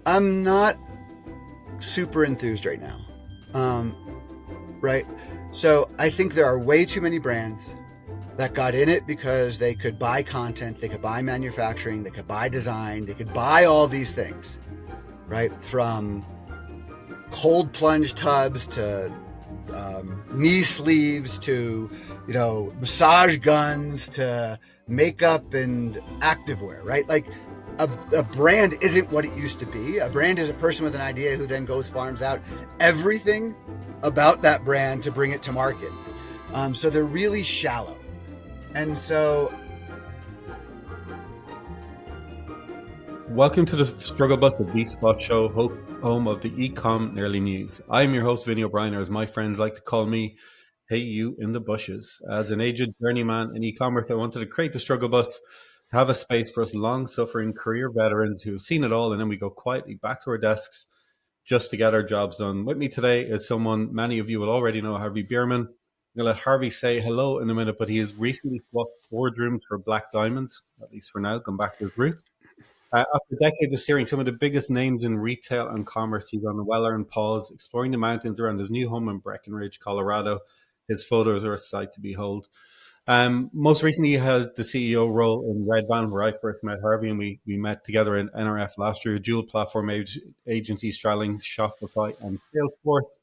I'm not super enthused right now. Um, right? So I think there are way too many brands that got in it because they could buy content, they could buy manufacturing, they could buy design, they could buy all these things, right? From cold plunge tubs to knee sleeves to, massage guns to makeup and activewear, right? Like a brand isn't what it used to be. A brand is a person with an idea who then goes farms out everything about that brand to bring it to market. So they're really shallow. And so, Welcome to the Struggle Bus, a B-Spot show, home of the e-com nearly news. I'm your host, Vinny O'Brien, or as my friends like to call me, Hey You in the Bushes. As an aged journeyman in e-commerce, I wanted to create the Struggle Bus to have a space for us long-suffering career veterans who've seen it all, and then we go quietly back to our desks just to get our jobs done. With me today is someone many of you will already know, Harvey Bierman. I'm going to let Harvey say hello in a minute, but he has recently swapped boardrooms for Black Diamonds, at least for now, come back to his roots. After decades of steering some of the biggest names in retail and commerce, he's on a well-earned pause, exploring the mountains around his new home in Breckenridge, Colorado. His photos are a sight to behold. Most recently, he has the CEO role in Red Van, where I first met Harvey, and we met together in NRF last year, a dual platform agency straddling Shopify and Salesforce.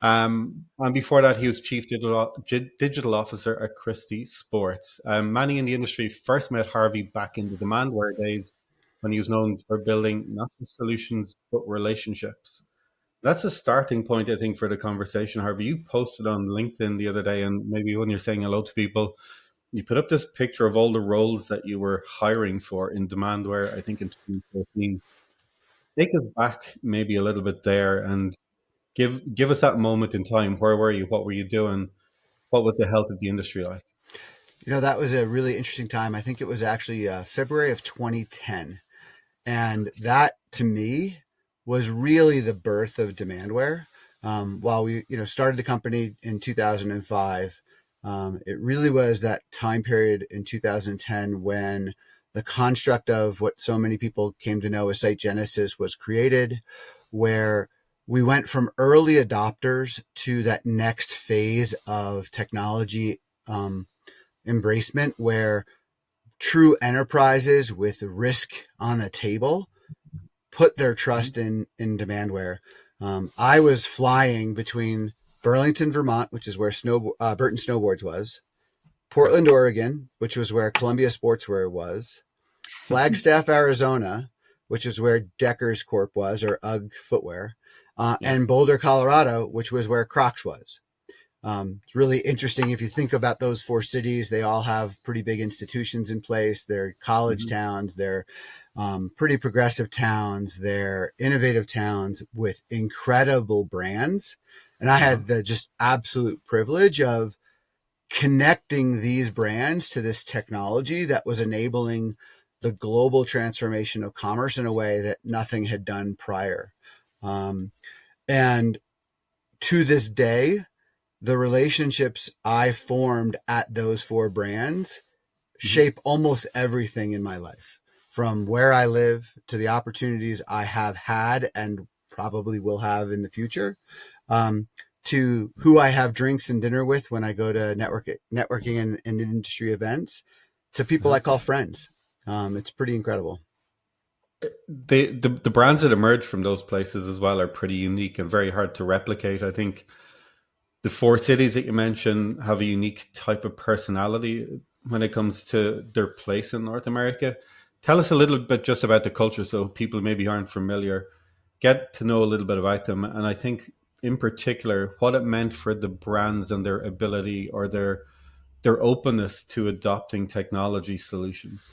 And before that, he was chief digital officer at Christie Sports. Many in the industry first met Harvey back in the Demandware days when he was known for building not just solutions, but relationships. That's a starting point, I think, for the conversation, Harvey. You posted on LinkedIn the other day, and maybe when you're saying hello to people, you put up this picture of all the roles that you were hiring for in Demandware, I think in 2014. Take us back maybe a little bit there and give us that moment in time. Where were you? What were you doing? What was the health of the industry like? that was a really interesting time. I think it was actually February of 2010. And that to me was really the birth of Demandware. While we, started the company in 2005, it really was that time period in 2010 when the construct of what so many people came to know as Site Genesis was created, where we went from early adopters to that next phase of technology embracement, where true enterprises with risk on the table put their trust in Demandware. I was flying between Burlington, Vermont, which is where Burton Snowboards was, Yep. Portland, Oregon, which was where Columbia Sportswear was, Flagstaff, Arizona, which is where Deckers Corp was, or UGG Footwear, Yeah. and Boulder, Colorado, which was where Crocs was. It's really interesting if you think about those four cities. They all have pretty big institutions in place. They're college Mhm. towns. They're pretty progressive towns. They're innovative towns with incredible brands. And I Uh-huh. had the just absolute privilege of connecting these brands to this technology that was enabling the global transformation of commerce in a way that nothing had done prior. Um, and to this day, the relationships I formed at those four brands Mhm. shape almost everything in my life, from where I live to the opportunities I have had and probably will have in the future, um, to who I have drinks and dinner with when I go to networking and industry events, to people Uh-huh. I call friends. It's pretty incredible. The brands that emerge from those places as well are pretty unique and very hard to replicate. I think the four cities that you mentioned have a unique type of personality when it comes to their place in North America. Tell us a little bit just about the culture so people maybe aren't familiar get to know a little bit about them. And I think in particular what it meant for the brands and their ability or their openness to adopting technology solutions.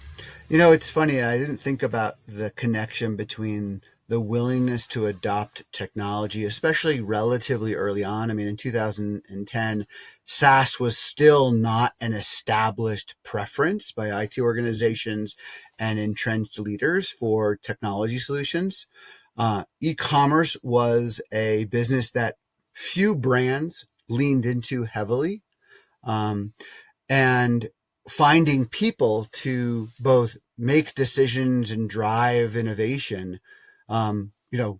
It's funny. I didn't think about the connection between the willingness to adopt technology, especially relatively early on. I mean, in 2010, SaaS was still not an established preference by IT organizations and entrenched leaders for technology solutions. E-commerce was a business that few brands leaned into heavily. Um, and finding people to both make decisions and drive innovation You know,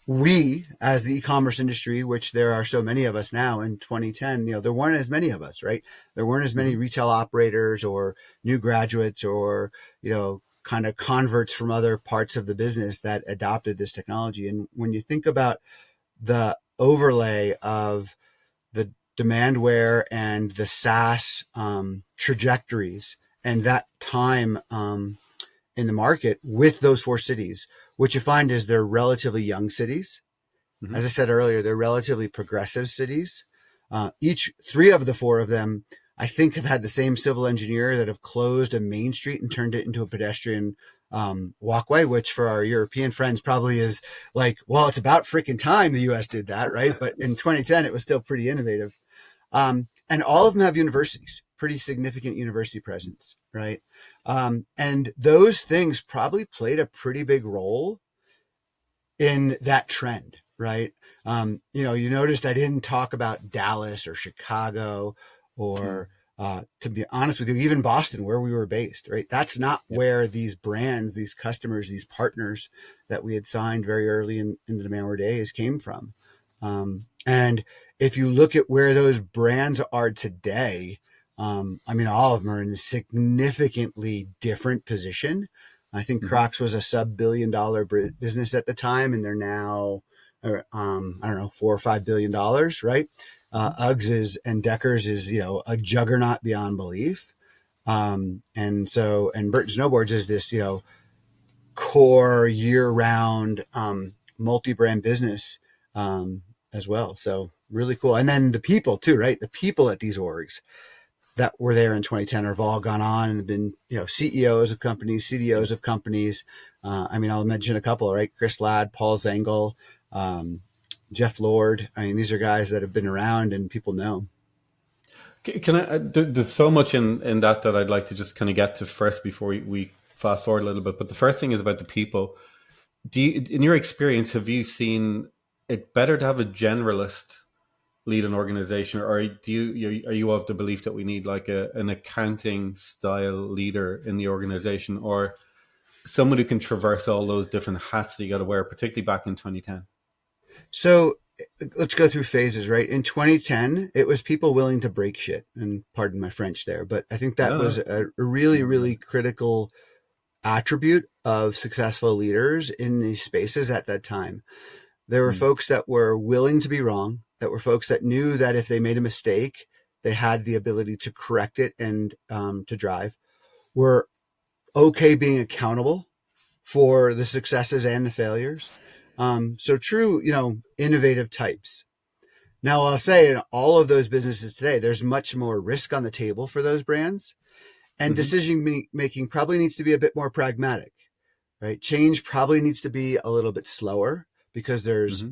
we as the e-commerce industry, which there are so many of us now in 2010, there weren't as many of us, right? There weren't as many Mhm. retail operators or new graduates or, kind of converts from other parts of the business that adopted this technology. And when you think about the overlay of the Demandware and the SaaS trajectories and that time in the market with those four cities, what you find is they're relatively young cities. As I Mhm. said earlier, they're relatively progressive cities. Each three of the four of them, I think, have had the same civil engineer that have closed a main street and turned it into a pedestrian walkway, which for our European friends probably is like, well, it's about freaking time the US did that, right? But in 2010, it was still pretty innovative. And all of them have universities, pretty significant university presence, right? And those things probably played a pretty big role in that trend, right? You noticed I didn't talk about Dallas or Chicago Mm. or, to be honest with you, even Boston, where we were based, right? That's not Yeah. where these brands, these customers, these partners that we had signed very early in the Demandware days came from. And if you look at where those brands are today, I mean, all of them are in a significantly different position. I think Mhm. Crocs was a sub-billion-dollar business at the time, and they're now, I don't know, $4 or $5 billion, right? Mhm. Uggs is and Deckers is a juggernaut beyond belief. And Burton Snowboards is this core year-round multi-brand business as well. So really cool. And then the people too, right? The people at these orgs that were there in 2010 have all gone on and been, CEOs of companies, Yeah. CDOs of companies. I mean, I'll mention a couple, right? Chris Ladd, Paul Zengel, um, Jeff Lord. I mean, these are guys that have been around and people know. Can I? There's so much in that I'd like to just kind of get to first before we fast forward a little bit. But the first thing is about the people. Do you, in your experience, have you seen it better to have a generalist lead an organization, or are you of the belief that we need like an accounting style leader in the organization, or someone who can traverse all those different hats that you got to wear, particularly back in 2010? So let's go through phases, right? In 2010, it was people willing to break shit, and pardon my French there, but I think that No, was no. a really, really critical attribute of successful leaders in these spaces at that time. There were Mm. folks that were willing to be wrong, that were folks that knew that if they made a mistake, they had the ability to correct it and to drive. Were okay being accountable for the successes and the failures. So true, innovative types. Now, I'll say in all of those businesses today, there's much more risk on the table for those brands, and Hmm. decision making probably needs to be a bit more pragmatic, right? Change probably needs to be a little bit slower because there's, Hmm.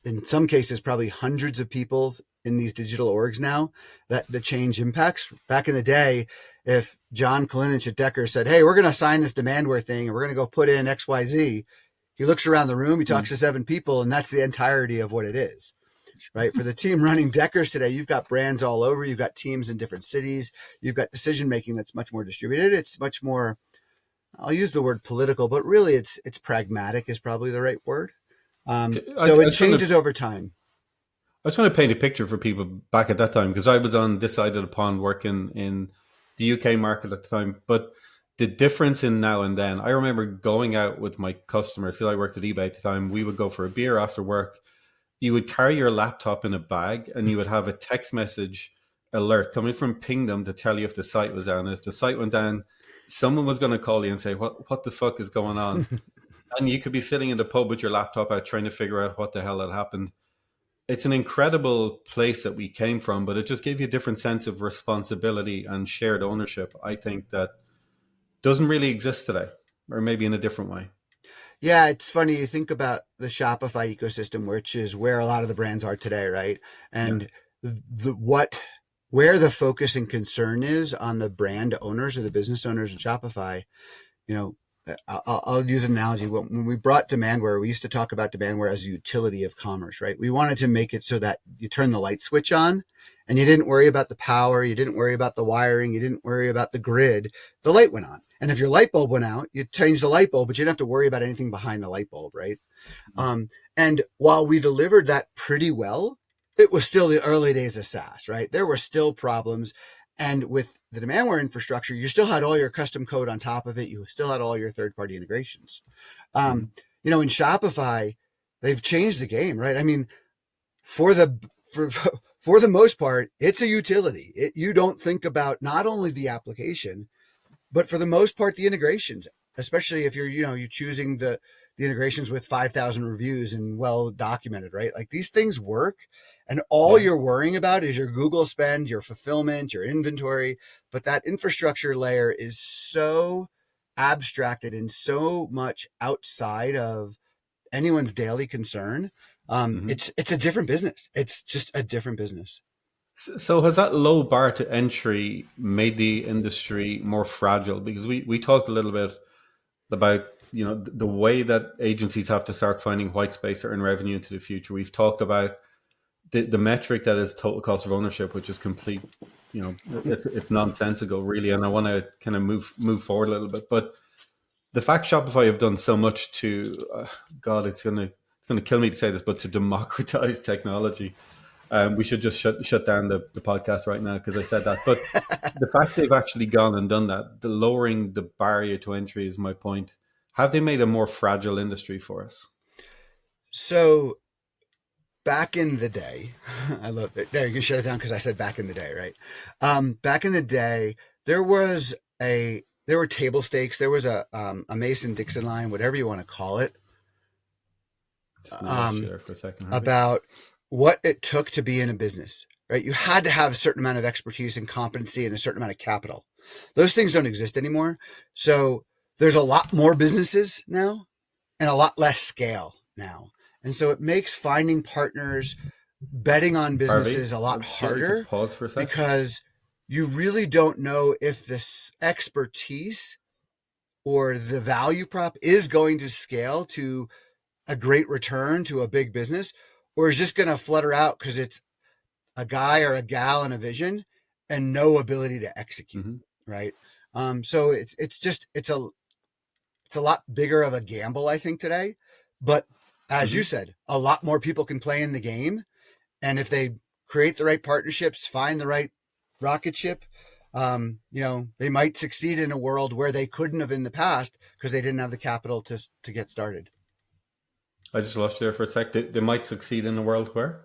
in some cases, probably hundreds of people in these digital orgs now that the change impacts. Back in the day, if John Kalinich at Decker said, "Hey, we're going to sign this Demandware thing and we're going to go put in XYZ," he looks around the room, he talks to seven people, and that's the entirety of what it is. Right. For the team running Deckers today, you've got brands all over, you've got teams in different cities, you've got decision making that's much more distributed. It's much more, I'll use the word political, but really it's pragmatic is probably the right word. I So it just want to changes over time. I just want to paint a picture for people back at that time because I was on this side of the pond working in the UK market at the time. But the difference in now and then, I remember going out with my customers because I worked at eBay at the time. We would go for a beer after work. You would carry your laptop in a bag and you would have a text message alert coming from Pingdom to tell you if the site was down. If the site went down, someone was going to call you and say, what the fuck is going on? And you could be sitting in the pub with your laptop out trying to figure out what the hell had happened. It's an incredible place that we came from, but it just gave you a different sense of responsibility and shared ownership. I think that doesn't really exist today, or maybe in a different way. Yeah, it's funny. You think about the Shopify ecosystem, which is where a lot of the brands are today, right? Yeah. And where the focus and concern is on the brand owners or the business owners in Shopify. you know, I'll use an analogy. When we brought Demandware, we used to talk about Demandware as a utility of commerce, right? We wanted to make it so that you turn the light switch on and you didn't worry about the power, you didn't worry about the wiring, you didn't worry about the grid, the light went on. And if your light bulb went out, you changed the light bulb, but you didn't have to worry about anything behind the light bulb, right? Um, and while we delivered that pretty well, it was still the early days of SaaS, right? There were still problems. And with the Demandware infrastructure, you still had all your custom code on top of it. You still had all your third-party integrations. Mm-hmm. In Shopify, they've changed the game, right? I mean, for the for, for the most part, it's a utility. You don't think about not only the application, but for the most part, the integrations, especially if you're choosing the integrations with 5,000 reviews and well documented, right? Like these things work, and all Yeah. you're worrying about is your Google spend, your fulfillment, your inventory. But that infrastructure layer is so abstracted and so much outside of anyone's daily concern. Mm-hmm. It's a different business. It's just a different business. So has that low bar to entry made the industry more fragile? Because we talked a little bit about the way that agencies have to start finding white space or in revenue into the future. We've talked about the metric that is total cost of ownership, which is complete. It's nonsensical, really. And I want to kind of move forward a little bit, but the fact Shopify have done so much to, God, it's gonna kill me to say this, but to democratize technology. We should just shut down the podcast right now because I said that. But the fact they've actually gone and done that, the lowering the barrier to entry is my point. Have they made a more fragile industry for us? So back in the day, I love it. There, you can shut it down because I said back in the day, right? Back in the day, there was there were table stakes. There was a Mason Dixon line, whatever you want to call it, Just gonna lost you um, there for a second, Harvey. about what it took to be in a business. Right? You had to have a certain amount of expertise and competency and a certain amount of capital. Those things don't exist anymore. So there's a lot more businesses now and a lot less scale now. And so it makes finding partners, betting on Harvey, businesses a lot I'll just get you to harder pause for a sec. because you really don't know if this expertise or the value prop is going to scale to a great return to a big business, or is just going to flutter out because it's a guy or a gal in a vision and no ability to execute, Mm-hmm. right? So it's a lot bigger of a gamble, I think, today. But as you Mm-hmm. said, a lot more people can play in the game. And if they create the right partnerships, find the right rocket ship, they might succeed in a world where they couldn't have in the past because they didn't have the capital to get started. I just lost you there for a sec. They might succeed in a world where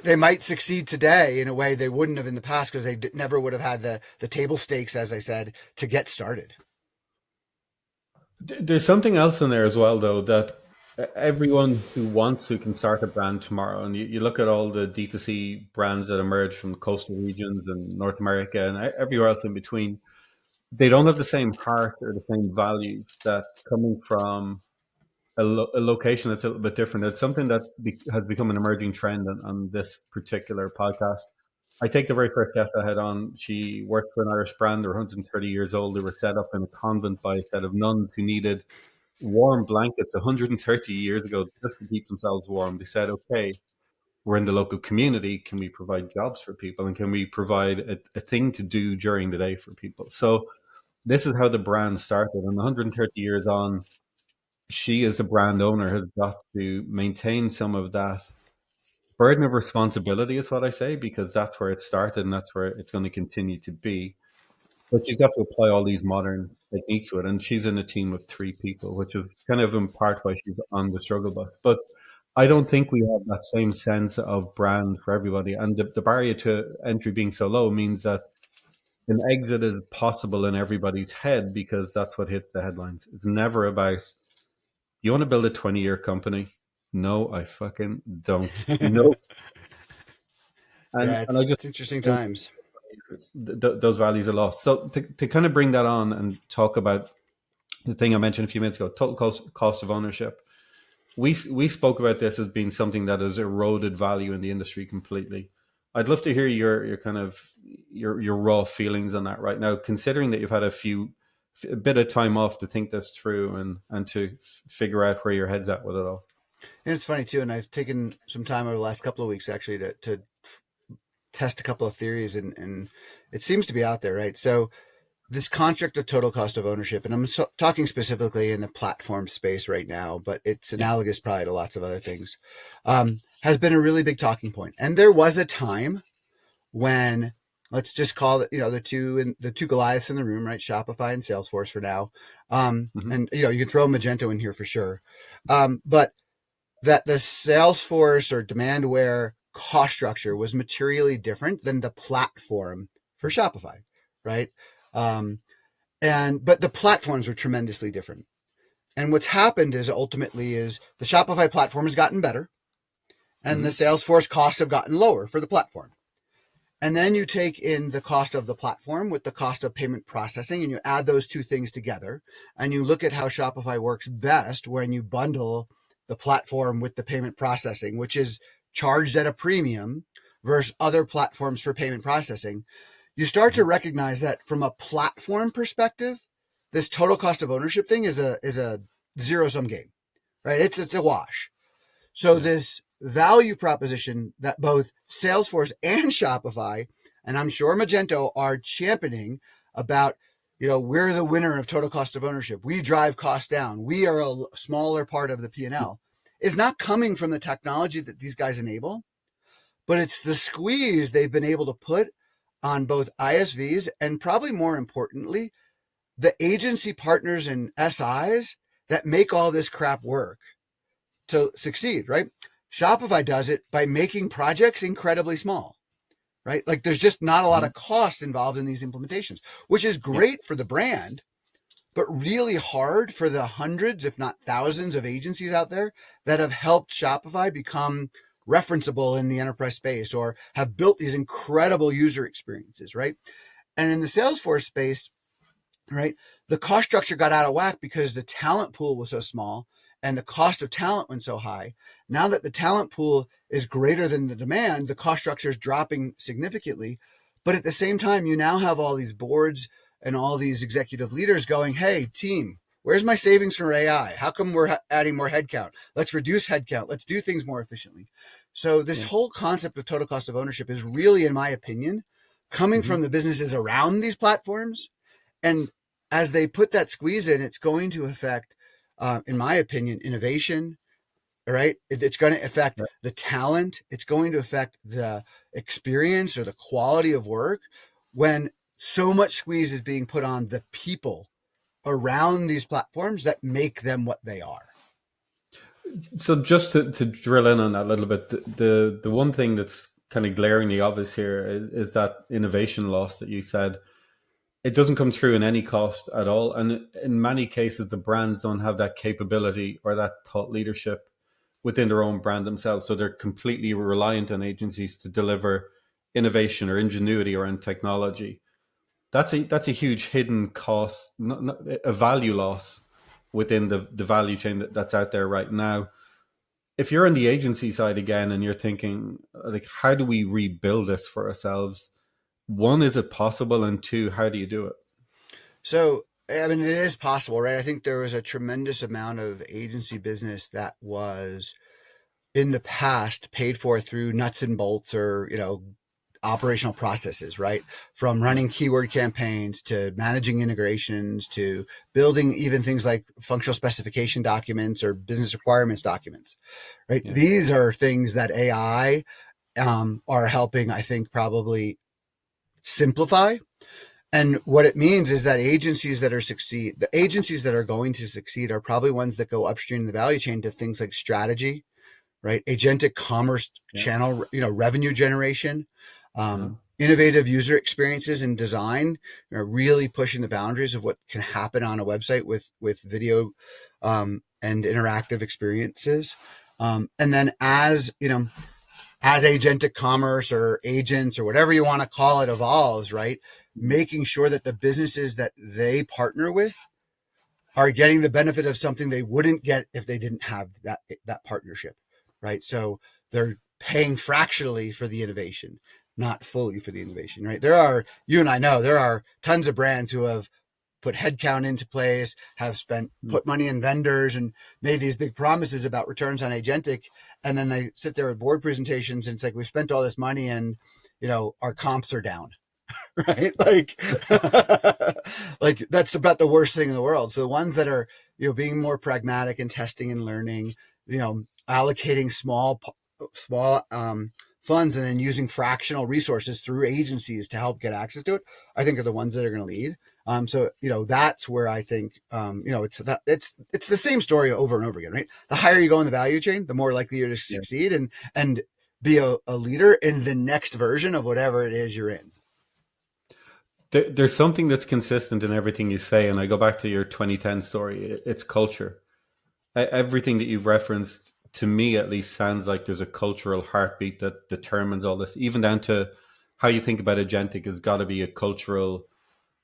They might succeed today in a way they wouldn't have in the past because they never would have had the table stakes, as I said, to get started. there's something else in there as well, though, that everyone who wants to can start a brand tomorrow. And you look at all the D2C brands that emerge from coastal regions and North America and everywhere else in between. They don't have the same heart or the same values that coming from a location that's a little bit different. It's something that has become an emerging trend on this particular podcast. I take the very first guest I had on. She worked for an Irish brand. They're 130 years old. They were set up in a convent by a set of nuns who needed warm blankets 130 years ago just to keep themselves warm. They said, okay, we're in the local community. Can we provide jobs for people? And can we provide a thing to do during the day for people? So this is how the brand started. And 130 years on, she, as the brand owner, has got to maintain some of that burden of responsibility, is what I say, because that's where it started and that's where it's going to continue to be. But she's got to apply all these modern techniques to it. And she's in a team of three people, which is kind of in part why she's on the struggle bus. But I don't think we have that same sense of brand for everybody. And the barrier to entry being so low means that an exit is possible in everybody's head because that's what hits the headlines. It's never about, you want to build a 20-year company? No, I fucking don't. No. And Yeah, I just it's interesting think times. those values are lost. So to kind of bring that on and talk about the thing I mentioned a few minutes ago, total cost of ownership. We spoke about this as being something that has eroded value in the industry completely. I'd love to hear your kind of your raw feelings on that right now, considering that you've had a bit of time off to think this through and to figure out where your head's at with it all. And it's funny too, and I've taken some time over the last couple of weeks actually to test a couple of theories, and it seems to be out there, right? So this construct of total cost of ownership, and I'm talking specifically in the platform space right now, but it's Yeah. analogous probably to lots of other things, has been a really big talking point. And there was a time when, let's just call it, the two Goliaths in the room, right? Shopify and Salesforce for now. Hmm. And you can throw Magento in here for sure. But that the Salesforce or Demandware cost structure was materially different than the platform for Shopify, right? Um, but the platforms were tremendously different. And what's happened is ultimately is the Shopify platform has gotten better, and the Hmm. Salesforce costs have gotten lower for the platform. And then you take in the cost of the platform with the cost of payment processing, and you add those two things together, and you look at how Shopify works best when you bundle the platform with the payment processing, which is charged at a premium versus other platforms for payment processing. You start to Hmm. recognize that from a platform perspective, this total cost of ownership thing is a zero sum game, right? It's a wash. So Yeah. this value proposition that both Salesforce and Shopify, and I'm sure Magento, are championing about, we're the winner of total cost of ownership. We drive costs down. We are a smaller part of the P&L, is not coming from the technology that these guys enable, but it's the squeeze they've been able to put on both ISVs and, probably more importantly, the agency partners and SIs that make all this crap work to succeed, right? Shopify does it by making projects incredibly small, right? Like there's just not a lot Hmm. of cost involved in these implementations, which is Yeah. great for the brand, but really hard for the hundreds, if not thousands, of agencies out there that have helped Shopify become referenceable in the enterprise space or have built these incredible user experiences, right? And in the Salesforce space, right, the cost structure got out of whack because the talent pool was so small and the cost of talent went so high. Now that the talent pool is greater than the demand, the cost structure is dropping significantly. But at the same time, you now have all these boards and all these executive leaders going, hey, team, where's my savings for AI? How come we're adding more headcount? Let's reduce headcount. Let's do things more efficiently. So this Yeah. whole concept of total cost of ownership is really, in my opinion, coming Hmm. from the businesses around these platforms. And as they put that squeeze in, it's going to affect, in my opinion, innovation. Right? It's going to affect Yeah. the talent. It's going to affect the experience or the quality of work when so much squeeze is being put on the people around these platforms that make them what they are. So just to drill in on that a little bit, the one thing that's kind of glaringly obvious here is that innovation loss that you said. It doesn't come through in any cost at all, and in many cases, the brands don't have that capability or that thought leadership within their own brand themselves. So they're completely reliant on agencies to deliver innovation or ingenuity around technology. That's a huge hidden cost, a value loss within the value chain that's out there right now. If you're on the agency side again and you're thinking like, how do we rebuild this for ourselves? One, is it possible? And two, how do you do it? So, I mean, it is possible, right? I think there was a tremendous amount of agency business that was in the past paid for through nuts and bolts or, operational processes, right? From Yeah. running keyword campaigns to managing integrations to building even things like functional specification documents or business requirements documents, right? Yeah. These are things that AI are helping, I think, probably simplify. And what it means is that the agencies that are going to succeed are probably ones that go upstream in the value chain to things like strategy, right? Agentic commerce Yeah. channel, revenue generation, Uh-huh. innovative user experiences and design, really pushing the boundaries of what can happen on a website with video and interactive experiences. And then as agentic commerce or agents or whatever you want to call it evolves, right? Making sure that the businesses that they partner with are getting the benefit of something they wouldn't get if they didn't have that partnership, right? So they're paying fractionally for the innovation, not fully for the innovation, right? You and I know there are tons of brands who have put headcount into place, have Mm. put money in vendors and made these big promises about returns on agentic, and then they sit there at board presentations and it's like, we've spent all this money and our comps are down. Right? Like, like that's about the worst thing in the world. So the ones that are, being more pragmatic and testing and learning, allocating small funds and then using fractional resources through agencies to help get access to it, I think are the ones that are going to lead. So that's where I think it's the same story over and over again, right? The higher you go in the value chain, the more likely you're to Yeah. succeed and be a leader in the next version of whatever it is you're in. There's something that's consistent in everything you say, and I go back to your 2010 story. It's culture. Everything that you've referenced, to me at least, sounds like there's a cultural heartbeat that determines all this, even down to how you think about agentic has got to be a cultural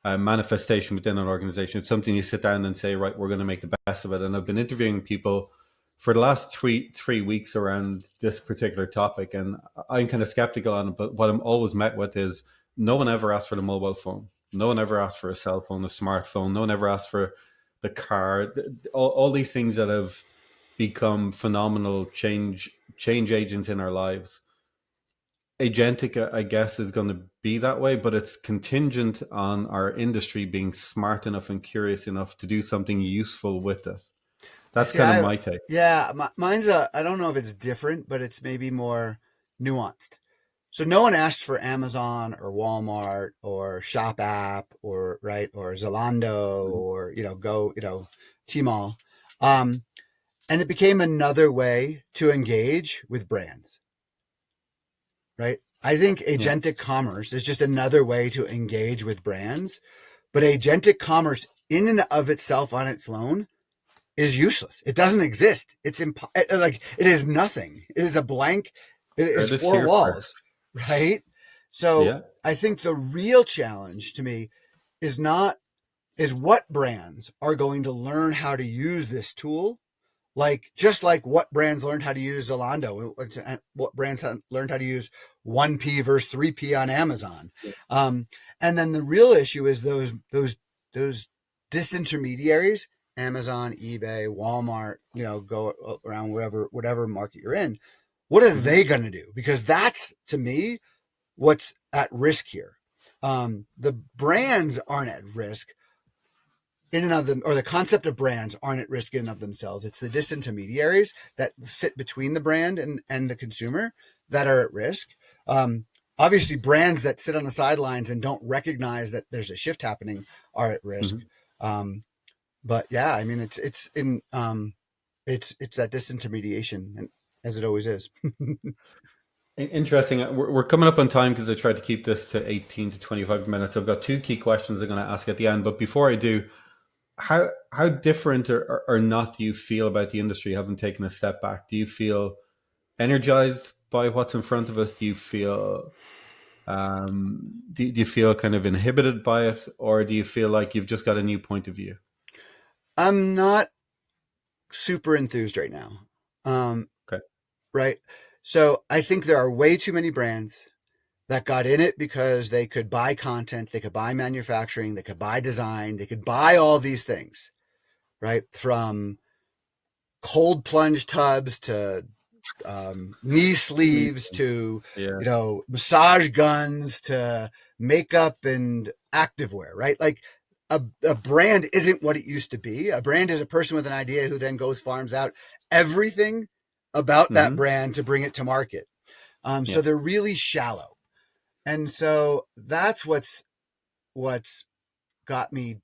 manifestation within an organization. It's something you sit down and say, right, we're going to make the best of it. And I've been interviewing people for the last three weeks around this particular topic, and I'm kind of skeptical on it. But what I'm always met with is no one ever asked for the mobile phone. No one ever asked for a cell phone, a smartphone. No one ever asked for the car. All these things that have become phenomenal change agents in our lives. Agentic, I guess, is going to be that way, but it's contingent on our industry being smart enough and curious enough to do something useful with it. I That's see. kind of my take. Yeah, mine's I don't know if it's different, but it's maybe more nuanced. So no one asked for Amazon or Walmart or Shop App or right or Zalando Mhm. or Go Tmall, um, and it became another way to engage with brands. Right. I think Yeah, agentic commerce is just another way to engage with brands, but agentic commerce in and of itself on its own is useless. It doesn't exist. Like it is nothing. It is a blank. It is heard it four here walls, first. right? So Yeah. I think the real challenge to me is not is what brands are going to learn how to use this tool, like just like what brands learned how to use Zalando, what brands learned how to use 1P versus 3P on Amazon. Um, and then the real issue is those disintermediaries, Amazon, eBay, Walmart, go around whatever market you're in. What are Hmm. they going to do? Because that's to me what's at risk here. The brands aren't at risk in and of them, or the concept of brands aren't at risk in and of themselves. It's the disintermediaries that sit between the brand and the consumer that are at risk. Obviously, brands that sit on the sidelines and don't recognize that there's a shift happening are at risk. Hmm. Um, but yeah, I mean, it's that disintermediation, and as it always is. Interesting. We're coming up on time because I tried to keep this to 18 to 25 minutes. I've got two key questions I'm going to ask at the end. But before I do, how different or not do you feel about the industry having taken a step back? Do you feel energized by what's in front of us? Do you feel do you feel kind of inhibited by it, or do you feel like you've just got a new point of view? I'm not super enthused right now. Um, Okay. right. So I think there are way too many brands that got in it because they could buy content, they could buy manufacturing, they could buy design, they could buy all these things, right? From cold plunge tubs to knee sleeves to Yeah. massage guns to makeup and activewear, right? Like a brand isn't what it used to be. A brand is a person with an idea who then goes farms out everything about that Hmm. brand to bring it to market. Yeah. So they're really shallow, and so that's what's got me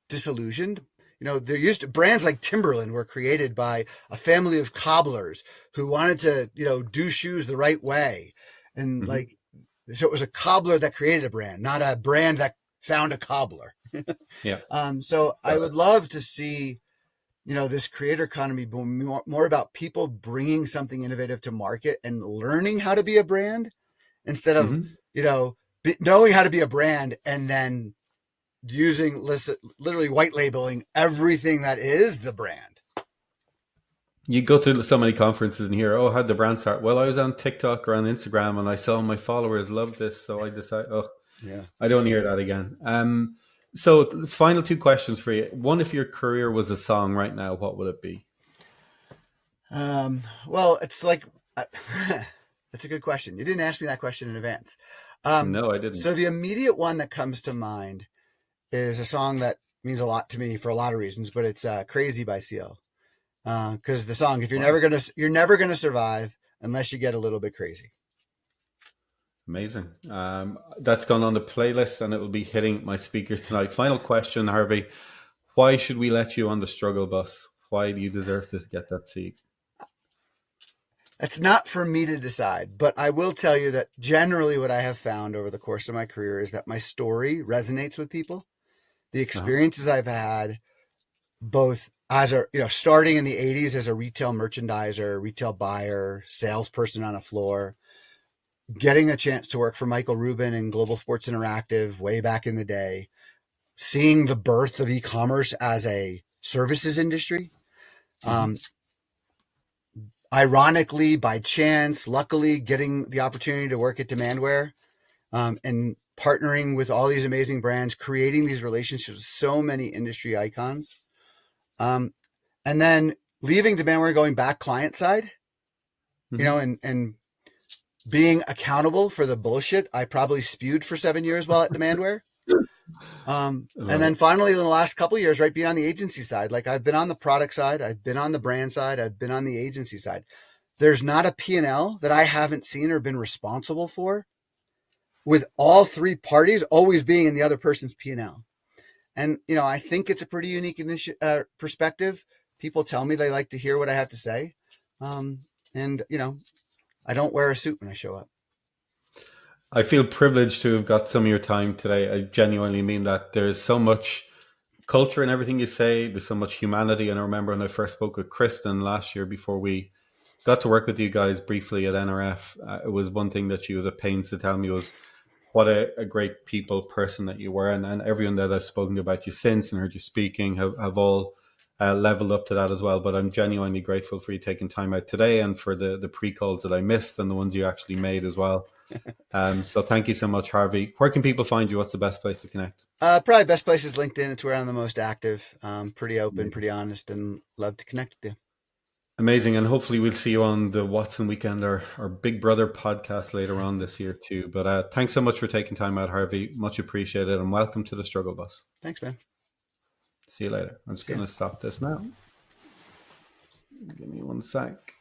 disillusioned. There used to brands like Timberland were created by a family of cobblers who wanted to, do shoes the right way. And Hmm. like, so it was a cobbler that created a brand, not a brand that found a cobbler. Yeah. So I Got would it. love to see, this creator economy be more about people bringing something innovative to market and learning how to be a brand instead of, Hmm. knowing how to be a brand and then using literally white labeling everything that is the brand. You go to so many conferences and hear, "Oh, how'd the brand start?" Well, I was on TikTok or on Instagram, and I saw my followers love this, so I decided, "Oh, Yeah. I don't hear that again." So the final two questions for you. One, if your career was a song right now, what would it be? Well, it's like That's a good question. You didn't ask me that question in advance. No, I didn't. So the immediate one that comes to mind is a song that means a lot to me for a lot of reasons, but it's "Crazy" by CO. Because the song, if Wow. you're never gonna survive unless you get a little bit crazy. Amazing. That's gone on the playlist and it will be hitting my speakers tonight. Final question, Harvey. Why should we let you on the struggle bus? Why do you deserve to get that seat? It's not for me to decide, but I will tell you that generally what I have found over the course of my career is that my story resonates with people. The Uh-huh. experiences I've had, both as a, starting in the 80s as a retail merchandiser, retail buyer, salesperson on a floor, getting a chance to work for Michael Rubin and Global Sports Interactive way back in the day, seeing the birth of e-commerce as a services industry. Hmm. Um, Ironically, by chance, luckily, getting the opportunity to work at Demandware, and partnering with all these amazing brands, creating these relationships with so many industry icons. Um, and then leaving Demandware, going back client side, Hmm. and being accountable for the bullshit I probably spewed for 7 years while at Demandware. I And love then it. finally, in the last couple of years, right, being on the agency side, like I've been on the product side, I've been on the brand side, I've been on the agency side. There's not a P&L that I haven't seen or been responsible for, with all three parties always being in the other person's P&L. And I think it's a pretty unique perspective. People tell me they like to hear what I have to say, um, and I don't wear a suit when I show up. I feel privileged to have got some of your time today. I genuinely mean that. There's so much culture in everything you say. There's so much humanity. And I remember when I first spoke with Kristen last year before we got to work with you guys briefly at NRF, it was one thing that she was at pains to tell me was what a great people person that you were. And everyone that I've spoken to about you since and heard you speaking have all leveled up to that as well. But I'm genuinely grateful for you taking time out today and for the pre-calls that I missed and the ones you actually made as well. So thank you so much, Harvey. Where can people find you? What's the best place to connect? Probably best place is LinkedIn. It's where I'm the most active. Pretty open, Amazing. pretty honest, and love to connect with you. Amazing. And hopefully we'll see you on the Watson Weekend or our Big Brother podcast later on this year too. But thanks so much for taking time out, Harvey. Much appreciated. And welcome to the Struggle Bus. Thanks, man. See you later. I'm just See ya. going to stop this now. Give me one sec.